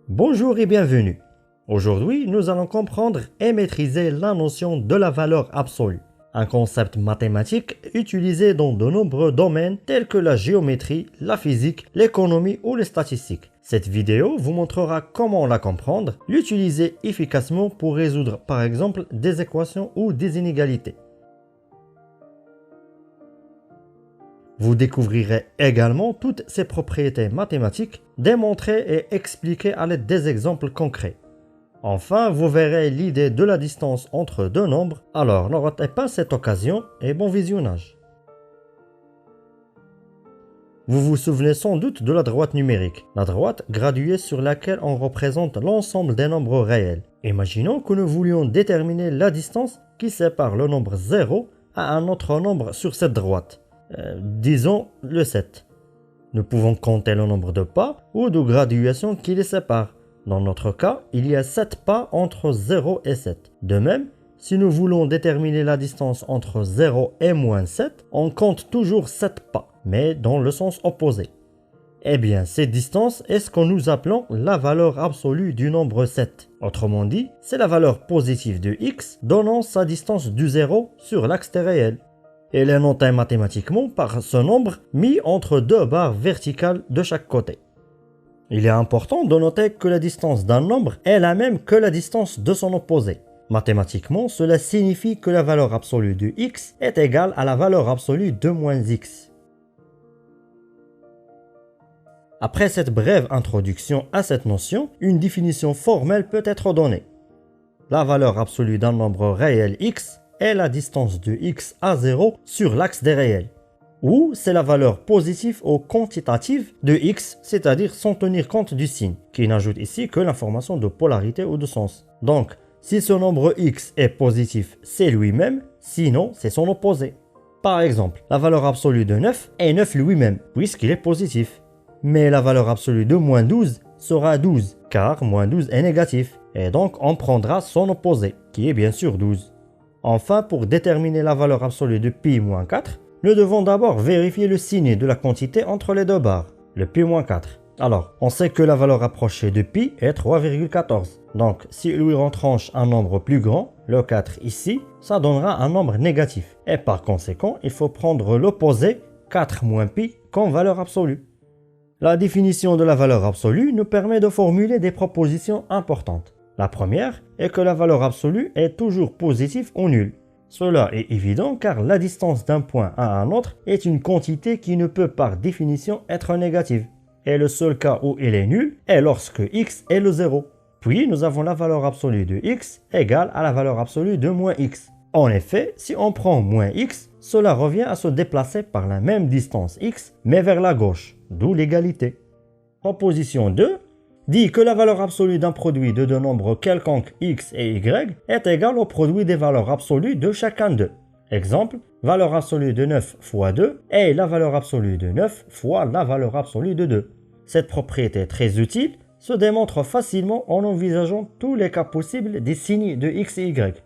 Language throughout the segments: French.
Bonjour et bienvenue. Aujourd'hui, nous allons comprendre et maîtriser la notion de la valeur absolue, un concept mathématique utilisé dans de nombreux domaines tels que la géométrie, la physique, l'économie ou les statistiques. Cette vidéo vous montrera comment la comprendre, l'utiliser efficacement pour résoudre par exemple des équations ou des inégalités. Vous découvrirez également toutes ses propriétés mathématiques, démontrées et expliquées à l'aide des exemples concrets. Enfin, vous verrez l'idée de la distance entre deux nombres, alors ne ratez pas cette occasion et bon visionnage. Vous vous souvenez sans doute de la droite numérique, la droite graduée sur laquelle on représente l'ensemble des nombres réels. Imaginons que nous voulions déterminer la distance qui sépare le nombre 0 à un autre nombre sur cette droite. Disons le 7. Nous pouvons compter le nombre de pas ou de graduations qui les séparent. Dans notre cas, il y a 7 pas entre 0 et 7. De même, si nous voulons déterminer la distance entre 0 et moins 7, on compte toujours 7 pas, mais dans le sens opposé. Eh bien, cette distance est ce que nous appelons la valeur absolue du nombre 7. Autrement dit, c'est la valeur positive de x donnant sa distance du 0 sur l'axe des réels. Elle est notée mathématiquement par ce nombre mis entre deux barres verticales de chaque côté. Il est important de noter que la distance d'un nombre est la même que la distance de son opposé. Mathématiquement, cela signifie que la valeur absolue de x est égale à la valeur absolue de moins x. Après cette brève introduction à cette notion, une définition formelle peut être donnée. La valeur absolue d'un nombre réel x est la distance de x à 0 sur l'axe des réels. Ou c'est la valeur positive ou quantitative de x, c'est-à-dire sans tenir compte du signe, qui n'ajoute ici que l'information de polarité ou de sens. Donc, si ce nombre x est positif, c'est lui-même, sinon c'est son opposé. Par exemple, la valeur absolue de 9 est 9 lui-même, puisqu'il est positif. Mais la valeur absolue de moins 12 sera 12, car moins 12 est négatif, et donc on prendra son opposé, qui est bien sûr 12. Enfin, pour déterminer la valeur absolue de pi-4, nous devons d'abord vérifier le signe de la quantité entre les deux barres, le pi-4. Alors, on sait que la valeur approchée de pi est 3,14. Donc, si lui retranche un nombre plus grand, le 4 ici, ça donnera un nombre négatif. Et par conséquent, il faut prendre l'opposé, 4 moins pi, comme valeur absolue. La définition de la valeur absolue nous permet de formuler des propositions importantes. La première est que la valeur absolue est toujours positive ou nulle. Cela est évident car la distance d'un point à un autre est une quantité qui ne peut par définition être négative. Et le seul cas où elle est nulle est lorsque x est le 0. Puis nous avons la valeur absolue de x égale à la valeur absolue de moins x. En effet, si on prend moins x, cela revient à se déplacer par la même distance x mais vers la gauche, d'où l'égalité. Proposition 2 dit que la valeur absolue d'un produit de deux nombres quelconques x et y est égale au produit des valeurs absolues de chacun d'eux. Exemple, valeur absolue de 9 fois 2 est la valeur absolue de 9 fois la valeur absolue de 2. Cette propriété très utile se démontre facilement en envisageant tous les cas possibles des signes de x et y.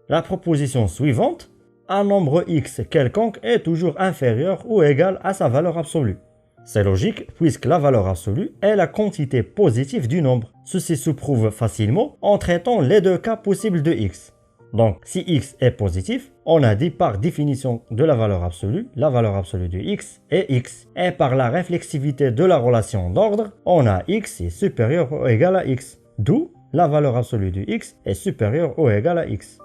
La proposition suivante, un nombre x quelconque est toujours inférieur ou égal à sa valeur absolue. C'est logique puisque la valeur absolue est la quantité positive du nombre. Ceci se prouve facilement en traitant les deux cas possibles de x. Donc si x est positif, on a dit par définition de la valeur absolue de x est x. Et par la réflexivité de la relation d'ordre, on a x est supérieur ou égal à x. D'où la valeur absolue de x est supérieure ou égale à x.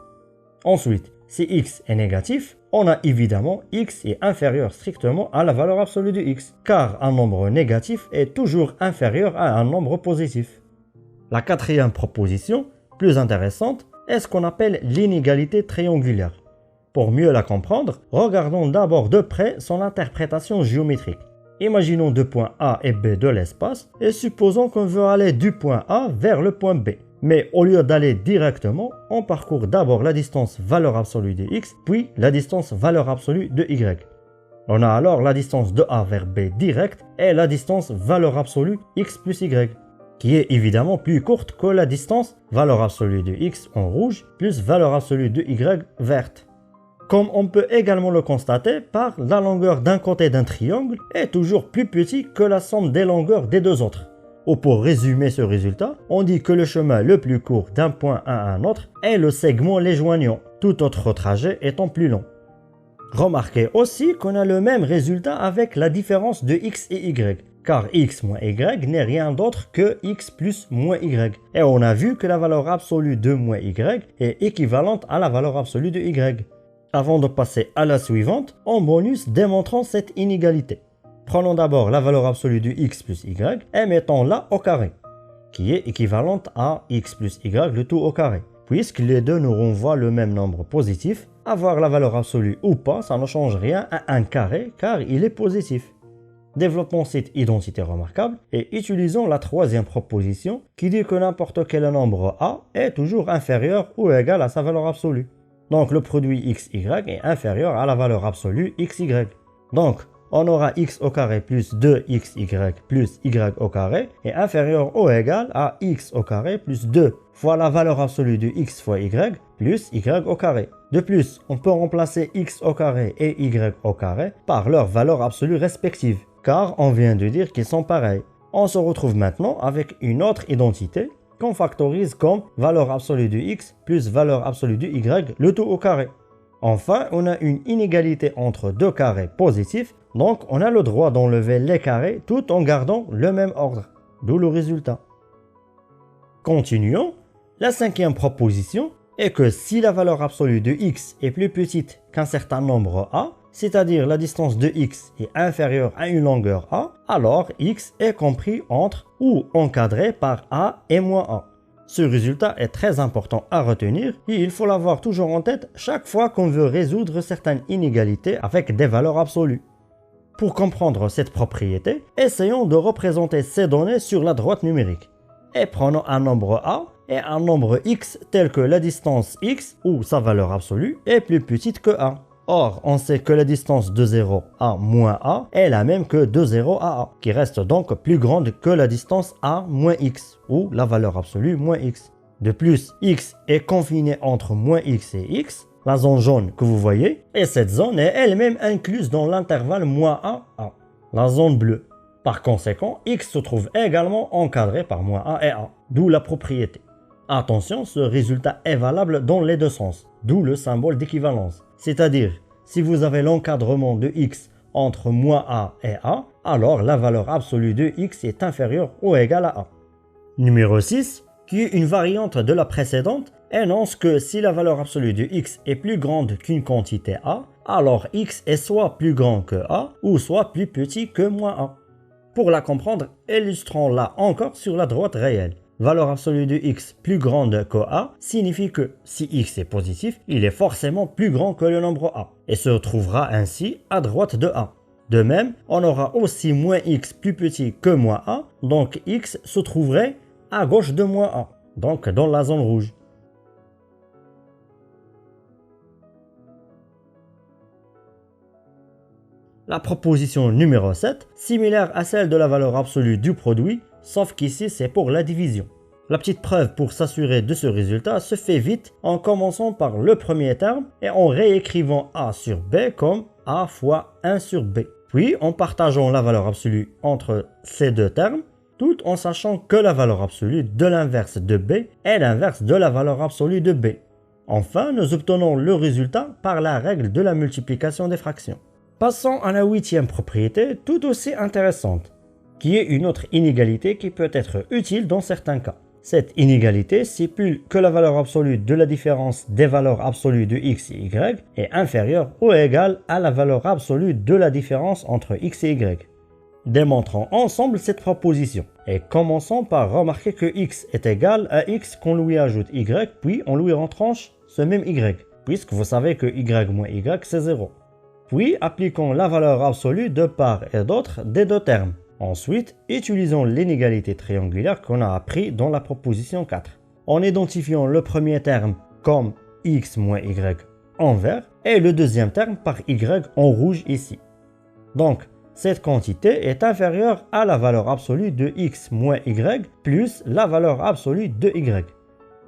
Ensuite, si x est négatif, on a évidemment x est inférieur strictement à la valeur absolue de x, car un nombre négatif est toujours inférieur à un nombre positif. La quatrième proposition, plus intéressante, est ce qu'on appelle l'inégalité triangulaire. Pour mieux la comprendre, regardons d'abord de près son interprétation géométrique. Imaginons deux points A et B de l'espace et supposons qu'on veut aller du point A vers le point B. Mais au lieu d'aller directement, on parcourt d'abord la distance valeur absolue de x, puis la distance valeur absolue de y. On a alors la distance de A vers B direct et la distance valeur absolue x plus y. qui est évidemment plus courte que la distance valeur absolue de x en rouge plus valeur absolue de y verte. Comme on peut également le constater par la longueur d'un côté d'un triangle est toujours plus petite que la somme des longueurs des deux autres. Ou pour résumer ce résultat, on dit que le chemin le plus court d'un point à un autre est le segment les joignant, tout autre trajet étant plus long. Remarquez aussi qu'on a le même résultat avec la différence de x et y, car x moins y n'est rien d'autre que x plus moins y. Et on a vu que la valeur absolue de moins y est équivalente à la valeur absolue de y. Avant de passer à la suivante, en bonus démontrons cette inégalité. Prenons d'abord la valeur absolue de x plus y et mettons-la au carré, qui est équivalente à x plus y le tout au carré. Puisque les deux nous renvoient le même nombre positif, avoir la valeur absolue ou pas, ça ne change rien à un carré car il est positif. Développons cette identité remarquable et utilisons la troisième proposition qui dit que n'importe quel nombre a est toujours inférieur ou égal à sa valeur absolue. Donc le produit xy est inférieur à la valeur absolue xy. Donc on aura x au carré plus 2xy plus y au carré est inférieur ou égal à x au carré plus 2 fois la valeur absolue de x fois y plus y au carré. De plus, on peut remplacer x au carré et y au carré par leur valeur absolue respective, car on vient de dire qu'ils sont pareils. On se retrouve maintenant avec une autre identité qu'on factorise comme valeur absolue de x plus valeur absolue de y, le tout au carré. Enfin, on a une inégalité entre deux carrés positifs, donc on a le droit d'enlever les carrés tout en gardant le même ordre, d'où le résultat. Continuons. La cinquième proposition est que si la valeur absolue de x est plus petite qu'un certain nombre a, c'est-à-dire la distance de x est inférieure à une longueur a, alors x est compris entre ou encadré par a et moins a. Ce résultat est très important à retenir et il faut l'avoir toujours en tête chaque fois qu'on veut résoudre certaines inégalités avec des valeurs absolues. Pour comprendre cette propriété, essayons de représenter ces données sur la droite numérique. Et prenons un nombre a et un nombre x tel que la distance x ou sa valeur absolue est plus petite que a. Or, on sait que la distance de 0 à moins a est la même que de 0 à a, qui reste donc plus grande que la distance a moins x, ou la valeur absolue moins x. De plus, x est confiné entre moins x et x, la zone jaune que vous voyez, et cette zone est elle-même incluse dans l'intervalle moins a, la zone bleue. Par conséquent, x se trouve également encadré par moins a et a, d'où la propriété. Attention, ce résultat est valable dans les deux sens, d'où le symbole d'équivalence. C'est-à-dire, si vous avez l'encadrement de x entre moins a et a, alors la valeur absolue de x est inférieure ou égale à a. Numéro 6, qui est une variante de la précédente, énonce que si la valeur absolue de x est plus grande qu'une quantité a, alors x est soit plus grand que a, ou soit plus petit que moins a. Pour la comprendre, illustrons-la encore sur la droite réelle. Valeur absolue de x plus grande que a signifie que si x est positif, il est forcément plus grand que le nombre a et se trouvera ainsi à droite de a. De même, on aura aussi moins x plus petit que moins a, donc x se trouverait à gauche de moins a, donc dans la zone rouge. La proposition numéro 7, similaire à celle de la valeur absolue du produit, sauf qu'ici c'est pour la division. La petite preuve pour s'assurer de ce résultat se fait vite en commençant par le premier terme et en réécrivant a sur b comme a fois 1 sur b. Puis en partageant la valeur absolue entre ces deux termes, tout en sachant que la valeur absolue de l'inverse de b est l'inverse de la valeur absolue de b. Enfin, nous obtenons le résultat par la règle de la multiplication des fractions. Passons à la huitième propriété, tout aussi intéressante, qui est une autre inégalité qui peut être utile dans certains cas. Cette inégalité stipule que la valeur absolue de la différence des valeurs absolues de x et y est inférieure ou égale à la valeur absolue de la différence entre x et y. Démontrons ensemble cette proposition et commençons par remarquer que x est égal à x qu'on lui ajoute y, puis on lui retranche ce même y, puisque vous savez que y moins y c'est 0. Puis appliquons la valeur absolue de part et d'autre des deux termes. Ensuite, utilisons l'inégalité triangulaire qu'on a appris dans la proposition 4. En identifiant le premier terme comme x moins y en vert et le deuxième terme par y en rouge ici. Donc, Cette quantité est inférieure à la valeur absolue de x moins y plus la valeur absolue de y.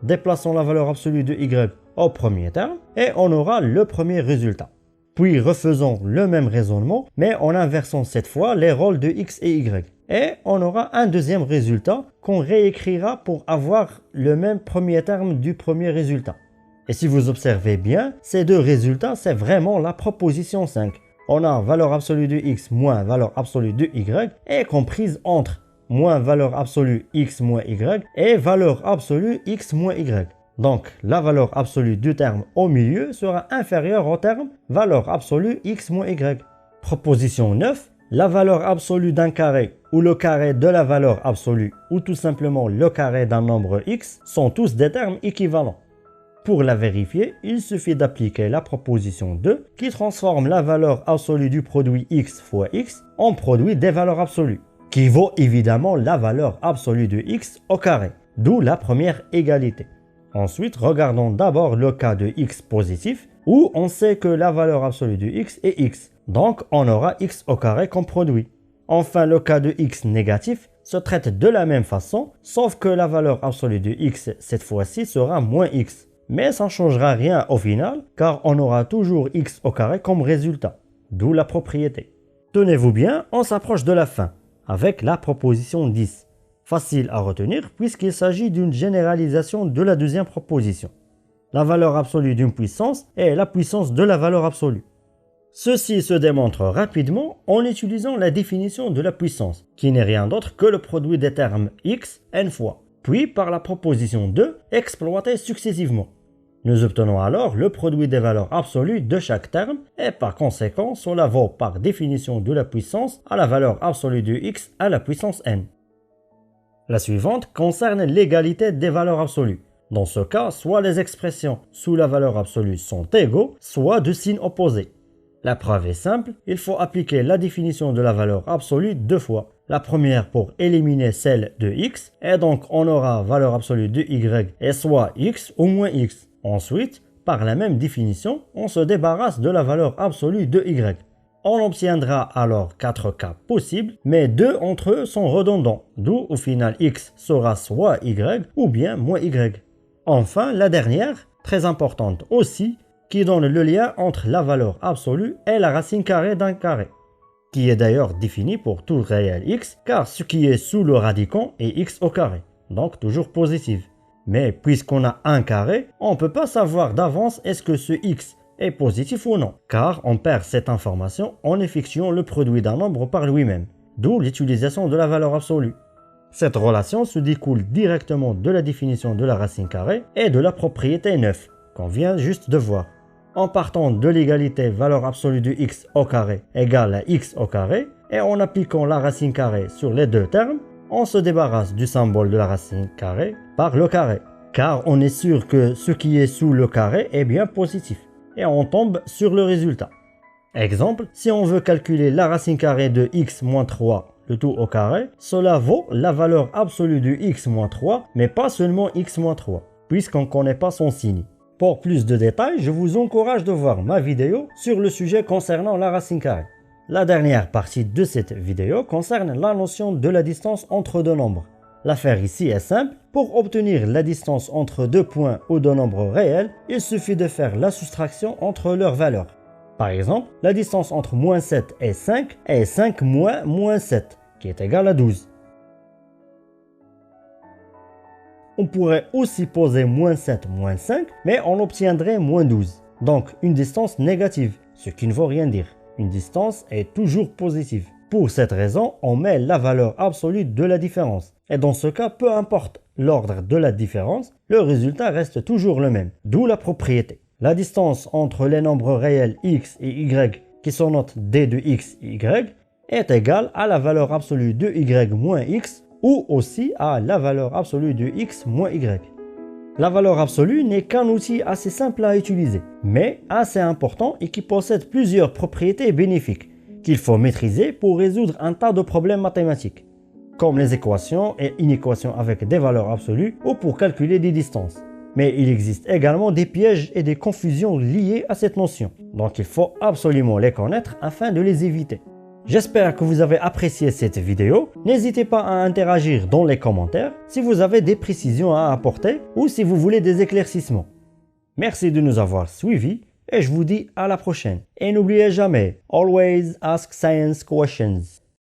Déplaçons la valeur absolue de y au premier terme et on aura le premier résultat. Puis refaisons le même raisonnement mais en inversant cette fois les rôles de x et y. Et on aura un deuxième résultat qu'on réécrira pour avoir le même premier terme du premier résultat. Et si vous observez bien, ces deux résultats, c'est vraiment la proposition 5. On a valeur absolue de x moins valeur absolue de y est comprise entre moins valeur absolue x moins y et valeur absolue x moins y. Donc, la valeur absolue du terme au milieu sera inférieure au terme valeur absolue x moins y. Proposition 9. La valeur absolue d'un carré ou le carré de la valeur absolue ou tout simplement le carré d'un nombre x sont tous des termes équivalents. Pour la vérifier, il suffit d'appliquer la proposition 2 qui transforme la valeur absolue du produit x fois x en produit des valeurs absolues, qui vaut évidemment la valeur absolue de x au carré, d'où la première égalité. Ensuite, regardons d'abord le cas de x positif, où on sait que la valeur absolue de x est x, donc on aura x au carré comme produit. Enfin, le cas de x négatif se traite de la même façon, sauf que la valeur absolue de x cette fois-ci sera moins x. Mais ça ne changera rien au final, car on aura toujours x au carré comme résultat, d'où la propriété. Tenez-vous bien, on s'approche de la fin, avec la proposition 10. Facile à retenir puisqu'il s'agit d'une généralisation de la deuxième proposition. La valeur absolue d'une puissance est la puissance de la valeur absolue. Ceci se démontre rapidement en utilisant la définition de la puissance, qui n'est rien d'autre que le produit des termes x n fois, puis par la proposition 2 exploitée successivement. Nous obtenons alors le produit des valeurs absolues de chaque terme et par conséquent cela vaut par définition de la puissance à la valeur absolue de x à la puissance n. La suivante concerne l'égalité des valeurs absolues. Dans ce cas, soit les expressions sous la valeur absolue sont égaux, soit de signes opposés. La preuve est simple, il faut appliquer la définition de la valeur absolue deux fois. La première pour éliminer celle de x, et donc on aura valeur absolue de y est soit x ou moins x. Ensuite, par la même définition, on se débarrasse de la valeur absolue de y. On obtiendra alors 4 cas possibles, mais 2 entre eux sont redondants, d'où au final x sera soit y ou bien moins y. Enfin, la dernière, très importante aussi, qui donne le lien entre la valeur absolue et la racine carrée d'un carré, qui est d'ailleurs définie pour tout réel x, car ce qui est sous le radicand est x au carré, donc toujours positif. Mais puisqu'on a un carré, on ne peut pas savoir d'avance est-ce que ce x est positif ou non, car on perd cette information en effectuant le produit d'un nombre par lui-même, d'où l'utilisation de la valeur absolue. Cette relation se découle directement de la définition de la racine carrée et de la propriété 9, qu'on vient juste de voir. En partant de l'égalité valeur absolue de x au carré égale à x au carré, et en appliquant la racine carrée sur les deux termes, on se débarrasse du symbole de la racine carrée par le carré, car on est sûr que ce qui est sous le carré est bien positif, et on tombe sur le résultat. Exemple, si on veut calculer la racine carrée de x moins 3, le tout au carré, cela vaut la valeur absolue de x moins 3, mais pas seulement x moins 3, puisqu'on ne connaît pas son signe. Pour plus de détails, je vous encourage de voir ma vidéo sur le sujet concernant la racine carrée. La dernière partie de cette vidéo concerne la notion de la distance entre deux nombres. L'affaire ici est simple, pour obtenir la distance entre deux points ou deux nombres réels, il suffit de faire la soustraction entre leurs valeurs. Par exemple, la distance entre moins 7 et 5 est 5 moins 7, qui est égal à 12. On pourrait aussi poser moins 7 moins 5, mais on obtiendrait moins 12. Donc une distance négative, ce qui ne veut rien dire. Une distance est toujours positive. Pour cette raison, on met la valeur absolue de la différence. Et dans ce cas, peu importe l'ordre de la différence, le résultat reste toujours le même, d'où la propriété. La distance entre les nombres réels x et y, qui sont notes d de x et y, est égale à la valeur absolue de y moins x, ou aussi à la valeur absolue de x moins y. La valeur absolue n'est qu'un outil assez simple à utiliser, mais assez important et qui possède plusieurs propriétés bénéfiques qu'il faut maîtriser pour résoudre un tas de problèmes mathématiques, comme les équations et inéquations avec des valeurs absolues ou pour calculer des distances. Mais il existe également des pièges et des confusions liées à cette notion, donc il faut absolument les connaître afin de les éviter. J'espère que vous avez apprécié cette vidéo. N'hésitez pas à interagir dans les commentaires si vous avez des précisions à apporter ou si vous voulez des éclaircissements. Merci de nous avoir suivis et je vous dis à la prochaine. Et n'oubliez jamais, always ask science questions.